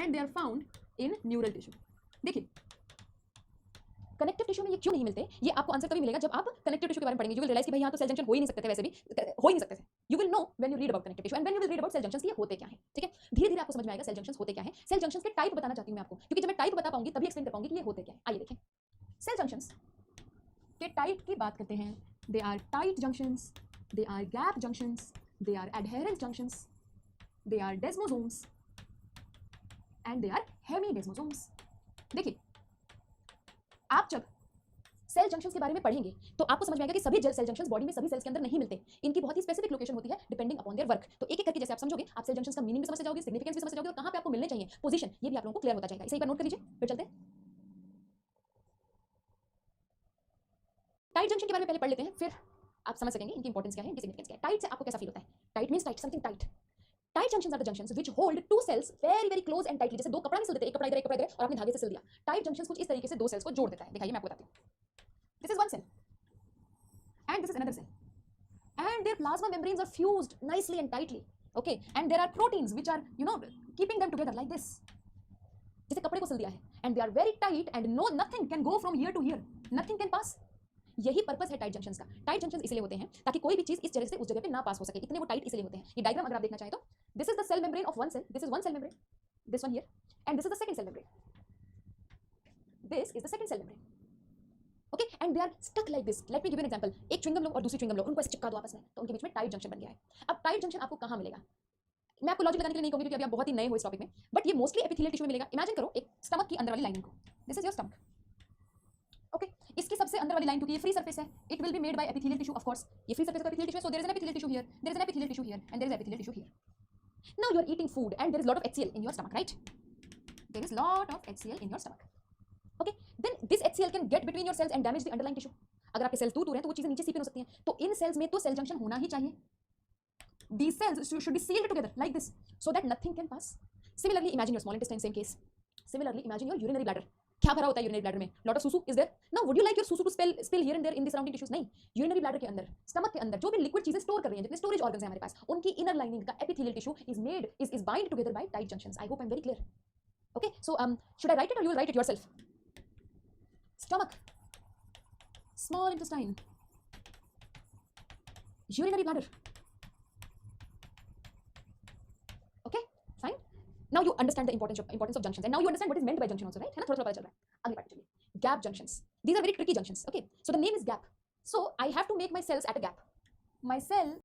And they are found in neural tissue. देखिए connective tissue में ये क्यों नहीं मिलते, ये आपको आंसर तभी मिलेगा जब आप कनेक्टिव टिश्यू के बारे में पढ़ेंगे। यू विल रियलाइज कि भाई यहाँ तो सेल जंक्शन हो ही नहीं सकते थे, वैसे भी हो ही नहीं सकते थे। You will know when you read about connective tissue and when you will read about cell junctions, ये होते क्या हैं। ठीक है, धीरे धीरे आपको समझ में आएगा सेल जंक्शंस होते क्या हैं। सेल जंक्शंस के टाइप बताना चाहती हूँ मैं आपको, क्योंकि जब मैं टाइप बता पाऊंगी तभी एक्सप्लेन कर पाऊंगी कि ये होते क्या है। आइए देखें, सेल जंक्शंस के टाइप की बात करते हैं। They are tight junctions, they are gap junctions, they are adherent junctions, they are desmosomes and they are hemidesmosomes. देखिए आप जब सेल जंक्शंस के बारे में पढ़ेंगे तो आपको समझ में आएगा कि सभी सेल जंक्शंस बॉडी में सभी सेल्स के अंदर नहीं मिलते। इनकी बहुत ही स्पेसिफिक लोकेशन होती है डिपेंडिंग अपॉन देयर वर्क। तो एक एक करके जैसे आप समझोगे आप सेल जंक्शंस का मीनिंग भी समझ जाओगे, सिग्निफिकेंस भी समझ जाओगे और कहां पे आपको मिलने चाहिए, पोजीशन, ये भी आप लोगों को क्लियर होता जाएगा। इसे एक बार नोट कर लीजिए, फिर चलते हैं। टाइट जंक्शन के बारे में पहले पढ़ लेते हैं, फिर आप समझ सकेंगे इनकी इंपॉर्टेंस क्या है, इनकी सिग्निफिकेंस क्या है। टाइट से आपको कैसा फील होता है? Tight means tight, something tight. Tight junctions are the junctions which hold to cells very very close and tightly. जैसे दो कपड़ा नहीं सिल देते, एक कपड़ा इधर एक कपड़ा इधर और आपने धागे से सिल दिया। टाइट जंक्शंस कुछ इस तरीके से दो सेल्स को जोड़ देता है। दिखाइए मैं आपको बताती हूं। This is one cell and this is another cell and their plasma membranes are fused nicely and tightly, okay, and there are proteins which are keeping them together like this, जैसे कपड़े को सिल दिया है, and they are very tight and nothing can go from here to here, nothing can pass। यही purpose है tight junctions का। Tight junctions इसलिए होते हैं ताकि कोई भी चीज इस जगह से उस जगह पे ना पास हो सके, इतने वो टाइट इसलिए होते हैं। ये डायग्राम अगर आप देखना चाहें तो this is the cell membrane of one cell, this is one cell membrane, this one here, and this is the second cell membrane, this is the second cell membrane, okay, and they are stuck like this. Let me give an example. एक chewing gum लो और दूसरी chewing gum लो, उनको ऐसे चिपका दो आपस में, तो उनके बीच में टाइट जंक्शन बन गया है। अब टाइट जंक्शन आपको कहां मिलेगा? मैं आपको लॉजिक लगाने के लिए नहीं कहूंगी क्योंकि अभी आप बहुत ही नए हो इस टॉपिक में, बट ये मोस्टली एपिथेलियल टिश्यू में मिलेगा। इमेजिन करो एक स्टमक की अंदर वाली लाइन को, this is your stomach, okay, इसकी सबसे अंदर वाली लाइन क्योंकि ये फ्री सरफेस है, it will be made by epithelial tissue. Of course ये फ्री सरफेस का एपिथेलियल टिश्यू है, so there is an epithelial tissue here, there is an epithelial tissue here and there is an epithelial tissue here. Now you are eating food and there is lot of HCl in your stomach, right? There is lot of HCl in your stomach, okay, then this HCl can get between your cells and damage the underlying tissue. अगर आपके sales दूर दूर हैं तो वो चीजें नीचे सीपन हो सकती हैं, तो इन सेल्स में तो सेल जंक्शन होना ही चाहिए। These cells should be sealed together like this so that nothing can pass. Similarly, imagine your small intestine, same case. Similarly, imagine your urinary bladder. क्या भरा होता है यूरिनरी ब्लैडर में? लॉट ऑफ सुसु is there. Now would you like your सुसु to spill here and there in the surrounding tissues? नहीं, urinary bladder के अंदर, स्टमक के अंदर जो भी लिक्विड चीजें स्टोर कर रही हैं, जितने स्टोरेज ऑर्गन्स हैं हमारे पास, उनकी इनर लाइनिंग का epithelial tissue is made is bind together by tight junctions. I hope I am very clear, okay? So should I write it और you will write it yourself? Stomach, small intestine, urinary bladder, okay, fine. Now you understand the importance of junctions, and now you understand what is meant by junction also, right? है ना, थोड़ा थोड़ा पता चल रहा है। अगली बात चलिए, gap junctions. These are very tricky junctions, okay? So the name is gap. So I have to make my cells at a gap. My cell